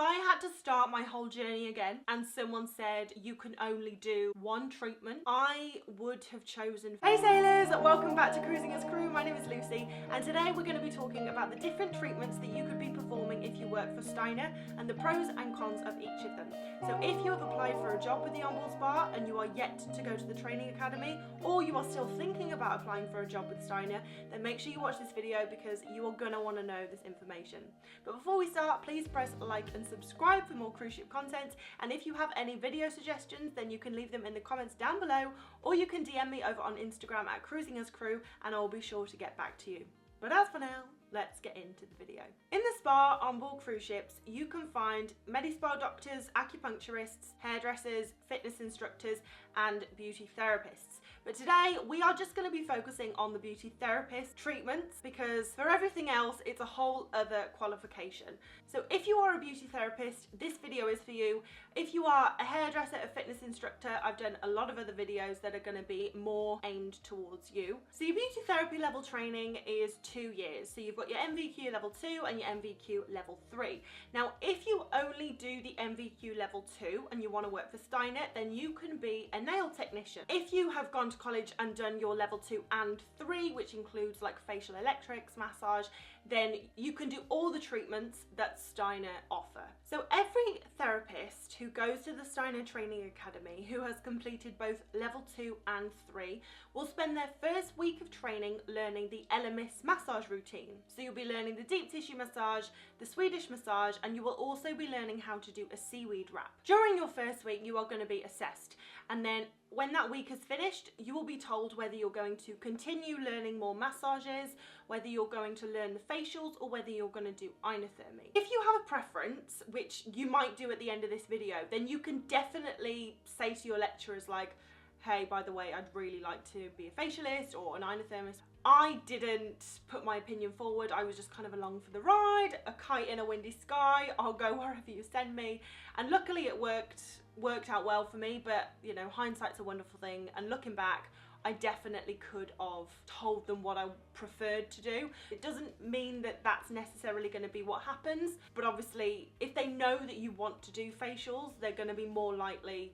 I had to start my whole journey again and someone said you can only do one treatment, I would have chosen... Hey sailors, welcome back to Cruising as Crew. My name is Lucy and today we're going to be talking about the different treatments that you could be performing if you work for Steiner and the pros and cons of each of them. So if you have applied for a job with the Onboard Spa and you are yet to go to the training academy, or you are still thinking about applying for a job with Steiner, then make sure you watch this video because you are going to want to know this information. But before we start, please press like and subscribe for more cruise ship content, and if you have any video suggestions then you can leave them in the comments down below, or you can DM me over on Instagram at Cruising as Crew and I'll be sure to get back to you. But as for now, let's get into the video. In the spa on board cruise ships, you can find medi-spa doctors, acupuncturists, hairdressers, fitness instructors, and beauty therapists. But today, we are just going to be focusing on the beauty therapist treatments because for everything else, it's a whole other qualification. So if you are a beauty therapist, this video is for you. If you are a hairdresser, a fitness instructor, I've done a lot of other videos that are going to be more aimed towards you. So your beauty therapy level training is 2 years. So you've got your MVQ level 2 and your MVQ level 3. Now, if you only do the MVQ level 2 and you want to work for Steiner, then you can be a nail technician. If you have gone to college and done your level 2 and 3, which includes like facial electrics, massage, then you can do all the treatments that Steiner offer. So every therapist who goes to the Steiner Training Academy who has completed both level 2 and 3 will spend their first week of training learning the LMS massage routine. So you'll be learning the deep tissue massage, the Swedish massage, and you will also be learning how to do a seaweed wrap. During your first week, you are going to be assessed, and then when that week is finished, you will be told whether you're going to continue learning more massages, whether you're going to learn the facials, or whether you're going to do Ionithermie. If you have a preference, which you might do at the end of this video, then you can definitely say to your lecturers like, hey, by the way, I'd really like to be a facialist or an ionothermist. I didn't put my opinion forward. I was just kind of along for the ride, a kite in a windy sky. I'll go wherever you send me. And luckily it worked out well for me, but you know, hindsight's a wonderful thing. And looking back, I definitely could have told them what I preferred to do. It doesn't mean that that's necessarily going to be what happens, but obviously if they know that you want to do facials, they're going to be more likely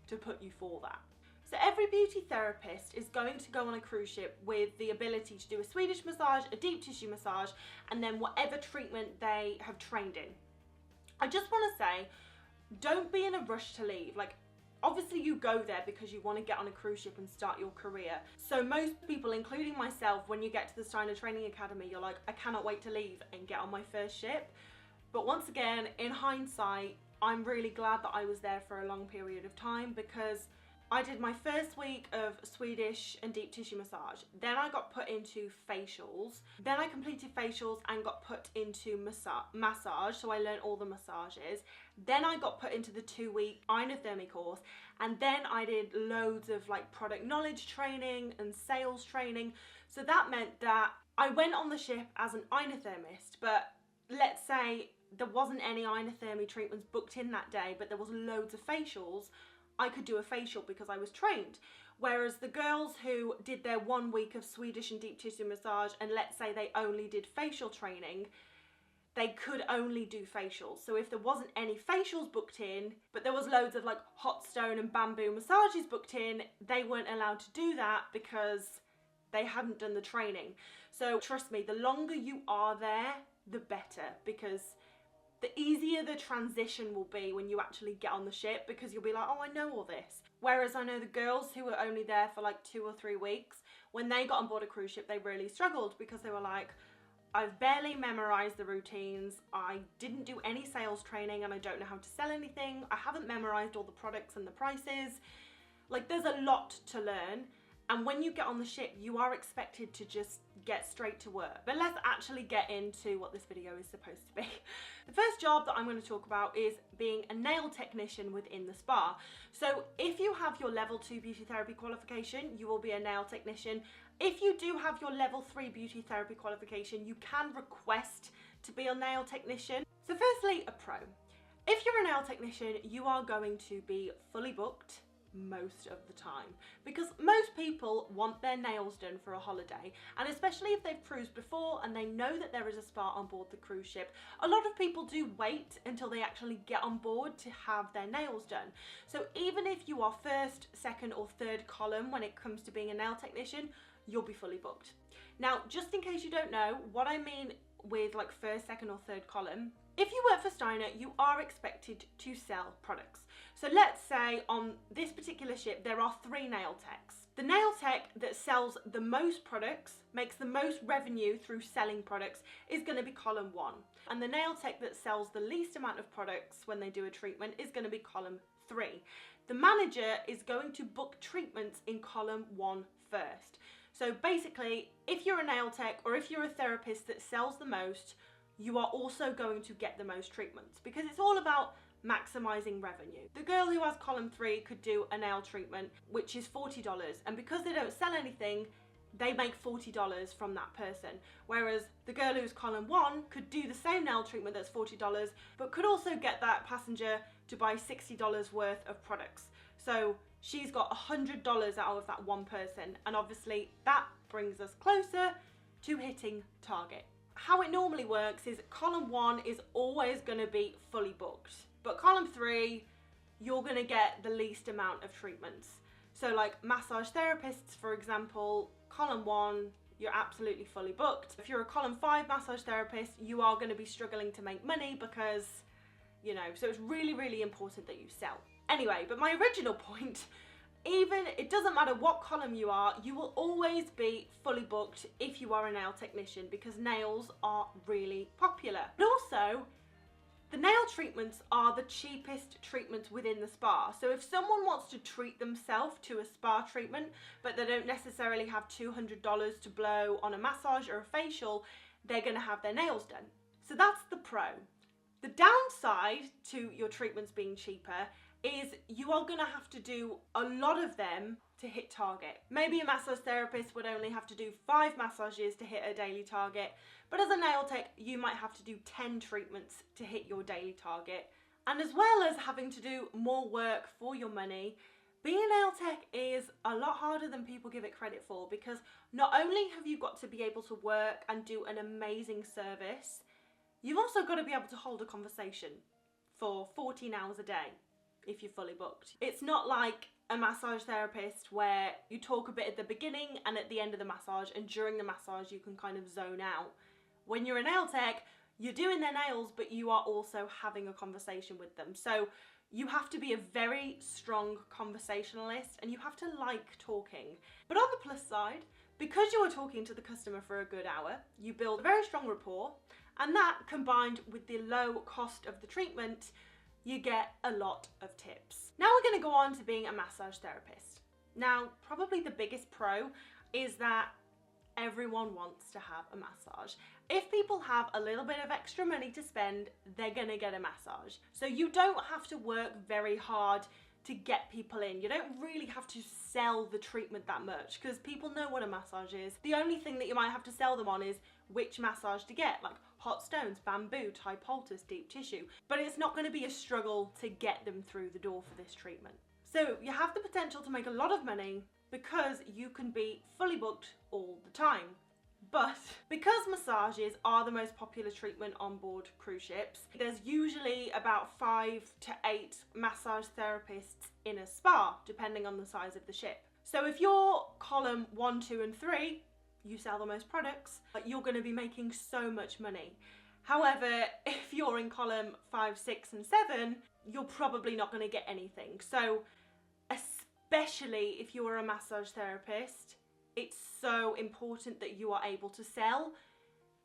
to put you for that. So every beauty therapist is going to go on a cruise ship with the ability to do a Swedish massage, a deep tissue massage, and then whatever treatment they have trained in. I just want to say, don't be in a rush to leave. Like, obviously you go there because you want to get on a cruise ship and start your career. So most people, including myself, when you get to the Steiner Training Academy, you're like, I cannot wait to leave and get on my first ship. But once again, in hindsight, I'm really glad that I was there for a long period of time because I did my first week of Swedish and deep tissue massage. Then I got put into facials. Then I completed facials and got put into massage. So I learned all the massages. Then I got put into the 2-week Ionothermie course. And then I did loads of like product knowledge training and sales training. So that meant that I went on the ship as an Ionothermist, but let's say there wasn't any Ionothermie treatments booked in that day, but there was loads of facials. I could do a facial because I was trained. Whereas the girls who did their 1 week of Swedish and deep tissue massage, and let's say they only did facial training, they could only do facials. So if there wasn't any facials booked in, but there was loads of like hot stone and bamboo massages booked in, they weren't allowed to do that because they hadn't done the training. So trust me, the longer you are there, the better, because the easier the transition will be when you actually get on the ship, because you'll be like, oh, I know all this. Whereas I know the girls who were only there for like 2 or 3 weeks, when they got on board a cruise ship, they really struggled because they were like, I've barely memorized the routines, I didn't do any sales training and I don't know how to sell anything, I haven't memorized all the products and the prices. Like, there's a lot to learn. And when you get on the ship, you are expected to just get straight to work. But let's actually get into what this video is supposed to be. The first job that I'm going to talk about is being a nail technician within the spa. So if you have your level 2 beauty therapy qualification, you will be a nail technician. If you do have your level 3 beauty therapy qualification, you can request to be a nail technician. So firstly, a pro. If you're a nail technician, you are going to be fully booked most of the time, because most people want their nails done for a holiday, and especially if they've cruised before and they know that there is a spa on board the cruise ship, a lot of people do wait until they actually get on board to have their nails done. So even if you are first, second or third column when it comes to being a nail technician, you'll be fully booked. Now, just in case you don't know what I mean with like first, second or third column, if you work for Steiner, you are expected to sell products. So let's say on this particular ship, there are 3 nail techs. The nail tech that sells the most products, makes the most revenue through selling products, is going to be column 1. And the nail tech that sells the least amount of products when they do a treatment is going to be column 3. The manager is going to book treatments in column 1 first. So basically, if you're a nail tech or if you're a therapist that sells the most, you are also going to get the most treatments, because it's all about maximizing revenue. The girl who has column 3 could do a nail treatment which is $40, and because they don't sell anything, they make $40 from that person. Whereas the girl who's column 1 could do the same nail treatment that's $40, but could also get that passenger to buy $60 worth of products. So she's got $100 out of that one person, and obviously that brings us closer to hitting target. How it normally works is column 1 is always going to be fully booked, but column 3, you're going to get the least amount of treatments. So like massage therapists, for example, column 1, you're absolutely fully booked. If you're a column 5 massage therapist, you are going to be struggling to make money because, you know, so it's really, really important that you sell. Anyway, but my original point, even it doesn't matter what column you are, you will always be fully booked if you are a nail technician, because nails are really popular. But also, the nail treatments are the cheapest treatments within the spa. So if someone wants to treat themselves to a spa treatment, but they don't necessarily have $200 to blow on a massage or a facial, they're going to have their nails done. So that's the pro. The downside to your treatments being cheaper is you are going to have to do a lot of them to hit target. Maybe a massage therapist would only have to do 5 massages to hit a daily target, but as a nail tech, you might have to do 10 treatments to hit your daily target. And as well as having to do more work for your money, being a nail tech is a lot harder than people give it credit for, because not only have you got to be able to work and do an amazing service, you've also got to be able to hold a conversation for 14 hours a day if you're fully booked. It's not like a massage therapist where you talk a bit at the beginning and at the end of the massage, and during the massage you can kind of zone out. When you're a nail tech, you're doing their nails, but you are also having a conversation with them. So you have to be a very strong conversationalist, and you have to like talking. But on the plus side, because you are talking to the customer for a good hour, you build a very strong rapport, and that combined with the low cost of the treatment, you get a lot of tips. Now we're going to go on to being a massage therapist. Now, probably the biggest pro is that everyone wants to have a massage. If people have a little bit of extra money to spend, they're going to get a massage. So you don't have to work very hard to get people in. You don't really have to sell the treatment that much, because people know what a massage is. The only thing that you might have to sell them on is which massage to get, like hot stones, bamboo, Thai poultice, deep tissue. But it's not going to be a struggle to get them through the door for this treatment. So you have the potential to make a lot of money because you can be fully booked all the time. But because massages are the most popular treatment on board cruise ships, there's usually about 5 to 8 massage therapists in a spa, depending on the size of the ship. So if you're column 1, 2 and 3, you sell the most products, you're going to be making so much money. However, if you're in column 5, 6 and 7, you're probably not going to get anything. So especially if you're a massage therapist, it's so important that you are able to sell,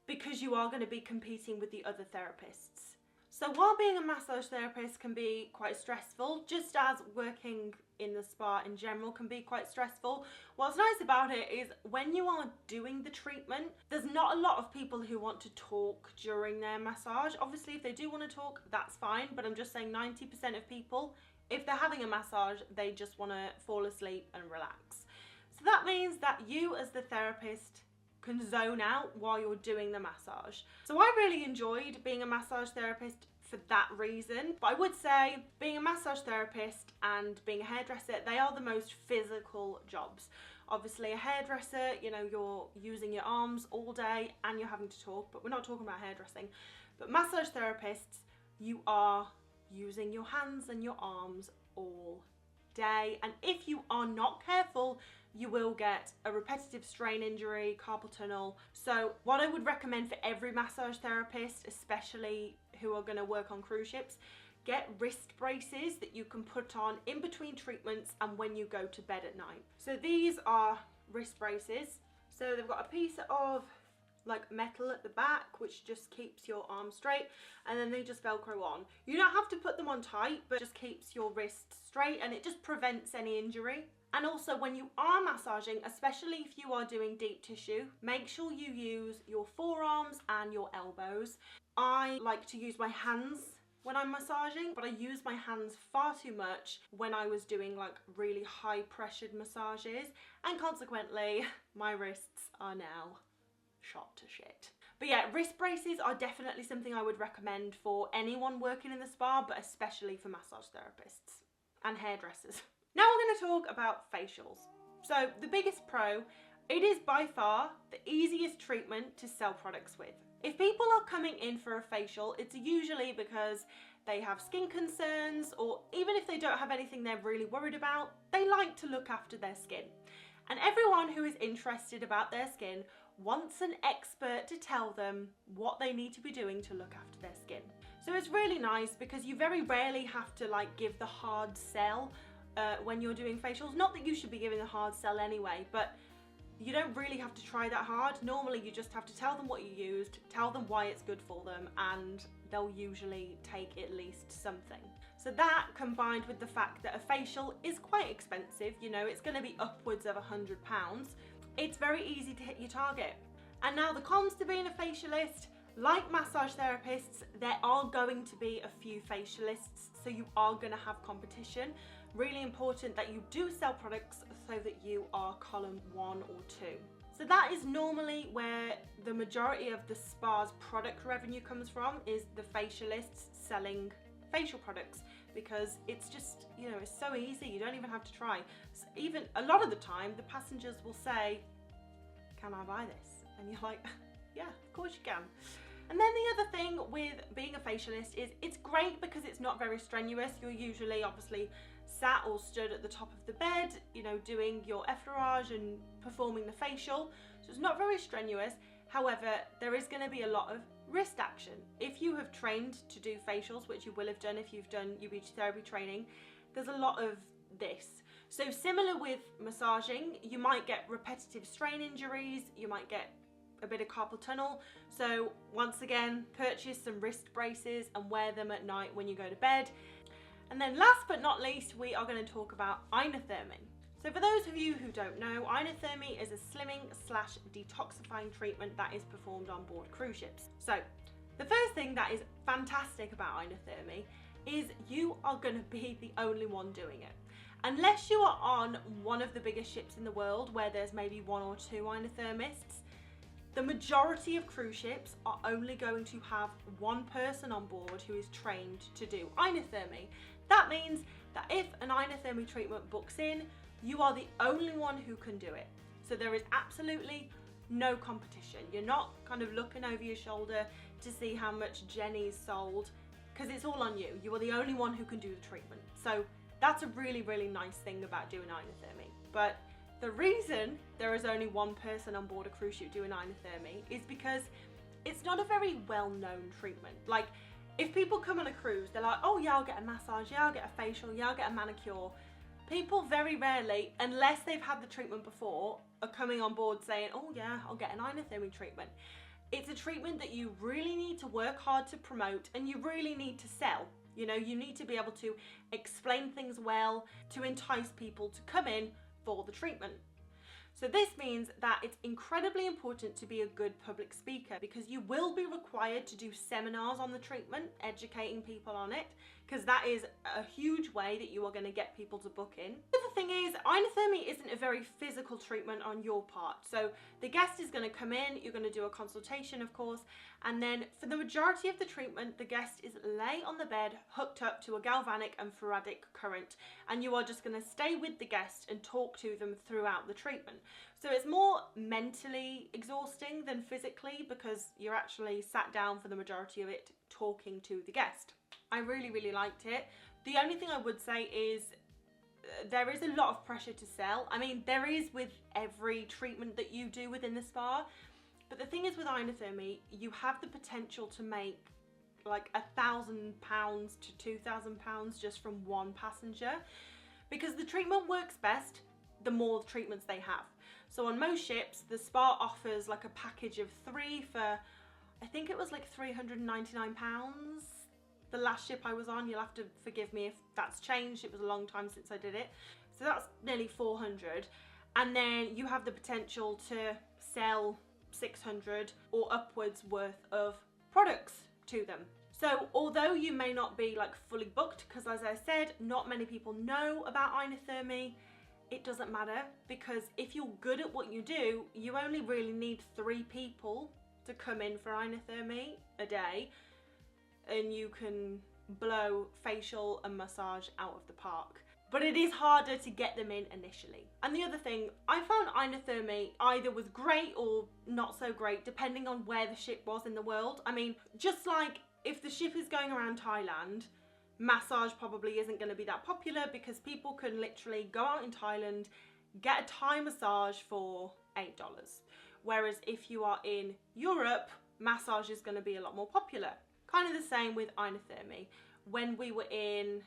because you are going to be competing with the other therapists. So while being a massage therapist can be quite stressful, just as working in the spa in general can be quite stressful, what's nice about it is when you are doing the treatment, there's not a lot of people who want to talk during their massage. Obviously, if they do want to talk, that's fine, but I'm just saying 90% of people, if they're having a massage, they just want to fall asleep and relax. So that means that you as the therapist can zone out while you're doing the massage. So I really enjoyed being a massage therapist for that reason. But I would say being a massage therapist and being a hairdresser, they are the most physical jobs. Obviously a hairdresser, you know, you're using your arms all day and you're having to talk, but we're not talking about hairdressing. But massage therapists, you are using your hands and your arms all day, and if you are not careful, you will get a repetitive strain injury, carpal tunnel. So what I would recommend for every massage therapist, especially who are going to work on cruise ships, get wrist braces that you can put on in between treatments and when you go to bed at night. So these are wrist braces. So they've got a piece of like metal at the back which just keeps your arm straight, and then they just velcro on. You don't have to put them on tight, but just keeps your wrist straight and it just prevents any injury. And also when you are massaging, especially if you are doing deep tissue, make sure you use your forearms and your elbows. I like to use my hands when I'm massaging, but I use my hands far too much when I was doing like really high pressured massages, and consequently my wrists are now shot to shit. But yeah, wrist braces are definitely something I would recommend for anyone working in the spa, but especially for massage therapists and hairdressers. Now we're going to talk about facials. So the biggest pro, it is by far the easiest treatment to sell products with. If people are coming in for a facial, it's usually because they have skin concerns, or even if they don't have anything they're really worried about, they like to look after their skin. And everyone who is interested about their skin wants an expert to tell them what they need to be doing to look after their skin. So it's really nice because you very rarely have to like give the hard sell when you're doing facials. Not that you should be giving a hard sell anyway, but you don't really have to try that hard. Normally you just have to tell them what you used, tell them why it's good for them, and they'll usually take at least something. So that, combined with the fact that a facial is quite expensive, you know, it's going to be upwards of £100, it's very easy to hit your target. And now the cons to being a facialist, like massage therapists, there are going to be a few facialists, so you are going to have competition. Really important that you do sell products so that you are column 1 or 2. So that is normally where the majority of the spa's product revenue comes from, is the facialists selling facial products, because it's just, you know, it's so easy, you don't even have to try. So even a lot of the time the passengers will say, can I buy this? And you're like, yeah, of course you can. And then the other thing with being a facialist is it's great because it's not very strenuous. You're usually obviously sat or stood at the top of the bed, you know, doing your effleurage and performing the facial. So it's not very strenuous. However, there is going to be a lot of wrist action. If you have trained to do facials, which you will have done if you've done your beauty therapy training, there's a lot of this. So similar with massaging, you might get repetitive strain injuries, you might get a bit of carpal tunnel. So once again, purchase some wrist braces and wear them at night when you go to bed. And then last but not least, we are going to talk about Ionithermie. So for those of you who don't know, Ionithermie is a slimming/detoxifying treatment that is performed on board cruise ships. So the first thing that is fantastic about Ionithermie is you are going to be the only one doing it. Unless you are on one of the biggest ships in the world where there's maybe 1 or 2 Ionothermists, the majority of cruise ships are only going to have one person on board who is trained to do Ionithermie. That means that if an Ionithermie treatment books in, you are the only one who can do it. So there is absolutely no competition. You're not kind of looking over your shoulder to see how much Jenny's sold, because it's all on you. You are the only one who can do the treatment. So that's a really, really nice thing about doing Ionithermie. But the reason there is only one person on board a cruise ship doing Ionithermie is because it's not a very well-known treatment. Like, if people come on a cruise, they're like, oh yeah, I'll get a massage, yeah, I'll get a facial, yeah, I'll get a manicure. People very rarely, unless they've had the treatment before, are coming on board saying, oh yeah, I'll get an Ionithermie treatment. It's a treatment that you really need to work hard to promote, and you really need to sell. You know, you need to be able to explain things well to entice people to come in for the treatment. So this means that it's incredibly important to be a good public speaker, because you will be required to do seminars on the treatment, educating people on it, because that is a huge way that you are going to get people to book in. The other thing is, Ionithermie isn't a very physical treatment on your part. So the guest is going to come in, you're going to do a consultation, of course, and then for the majority of the treatment, the guest is lay on the bed, hooked up to a galvanic and faradic current, and you are just going to stay with the guest and talk to them throughout the treatment. So it's more mentally exhausting than physically, because you're actually sat down for the majority of it talking to the guest. I really, really liked it. The only thing I would say is there is a lot of pressure to sell. I mean, there is with every treatment that you do within the spa, but the thing is with Ionithermie, you have the potential to make like £1,000 to £2,000 just from one passenger, because the treatment works best the more treatments they have. So on most ships, the spa offers like a package of 3 for, I think it was like £399. The last ship I was on, you'll have to forgive me if that's changed, it was a long time since I did it. So that's nearly 400. And then you have the potential to sell 600 or upwards worth of products to them. So although you may not be like fully booked, because as I said, not many people know about Ionithermie, it doesn't matter, because if you're good at what you do, you only really need 3 people to come in for Ionithermie a day, and you can blow facial and massage out of the park. But it is harder to get them in initially. And the other thing, I found Ionithermie either was great or not so great, depending on where the ship was in the world. I mean, just like if the ship is going around Thailand, massage probably isn't going to be that popular, because people can literally go out in Thailand, get a Thai massage for $8. Whereas if you are in Europe, massage is going to be a lot more popular. Kind of the same with Ionithermie. When we were in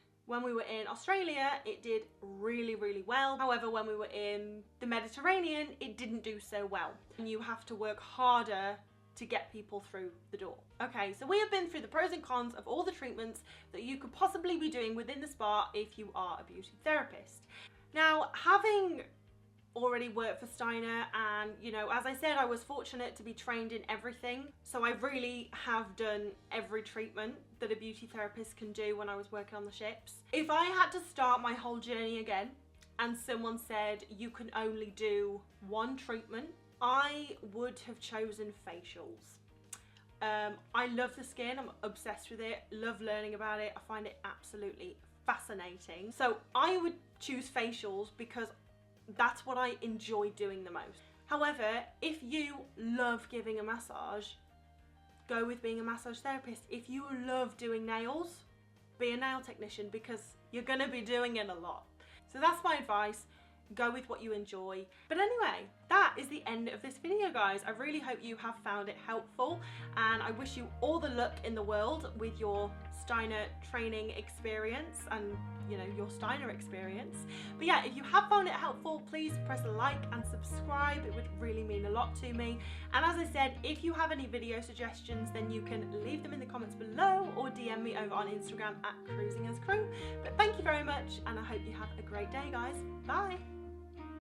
Australia, it did really, really well. However, when we were in the Mediterranean, it didn't do so well. And you have to work harder to get people through the door. Okay, so we have been through the pros and cons of all the treatments that you could possibly be doing within the spa if you are a beauty therapist. Now, having already worked for Steiner, and you know, as I said, I was fortunate to be trained in everything, so I really have done every treatment that a beauty therapist can do when I was working on the ships. If I had to start my whole journey again and someone said you can only do one treatment, I would have chosen facials. I love the skin, I'm obsessed with it, love learning about it, I find it absolutely fascinating. So I would choose facials because that's what I enjoy doing the most. However, if you love giving a massage, go with being a massage therapist. If you love doing nails, be a nail technician, because you're gonna be doing it a lot. So that's my advice. Go with what you enjoy. But anyway, that is the end of this video, guys. I really hope you have found it helpful, and I wish you all the luck in the world with your Steiner training experience and, you know, your Steiner experience. But yeah, if you have found it helpful, please press like and subscribe. It would really mean a lot to me. And as I said, if you have any video suggestions, then you can leave them in the comments below or DM me over on Instagram at CruisingAsCrew. But thank you very much, and I hope you have a great day, guys. Bye.